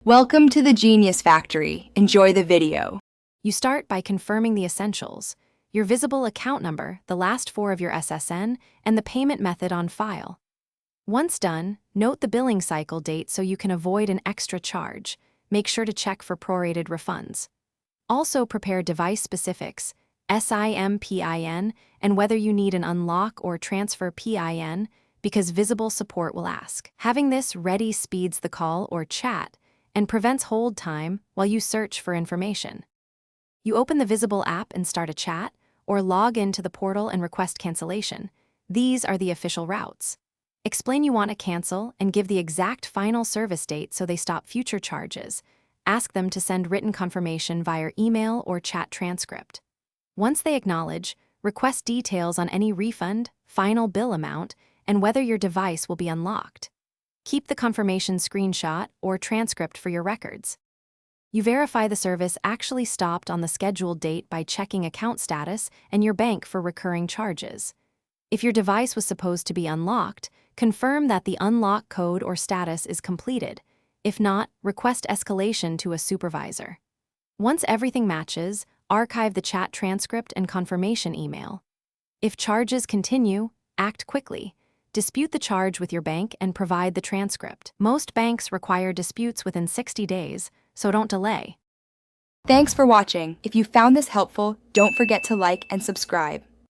Welcome to the Genius Factory. Enjoy the video. You start by confirming the essentials: your visible account number, the last four of your SSN, and the payment method on file. Once done, note the billing cycle date so you can avoid an extra charge. Make sure to check for prorated refunds. Also prepare device specifics, SIM/PIN, and whether you need an unlock or transfer PIN, because visible support will ask. Having this ready speeds the call or chat and prevents hold time while you search for information. You open the Visible app and start a chat, or log into the portal and request cancellation. These are the official routes. Explain you want to cancel and give the exact final service date so they stop future charges. Ask them to send written confirmation via email or chat transcript. Once they acknowledge, request details on any refund, final bill amount, and whether your device will be unlocked. Keep the confirmation screenshot or transcript for your records. You verify the service actually stopped on the scheduled date by checking account status and your bank for recurring charges. If your device was supposed to be unlocked, confirm that the unlock code or status is completed. If not, request escalation to a supervisor. Once everything matches, archive the chat transcript and confirmation email. If charges continue, act quickly. Dispute the charge with your bank and provide the transcript. Most banks require disputes within 60 days, so don't delay. Thanks for watching. If you found this helpful, don't forget to like and subscribe.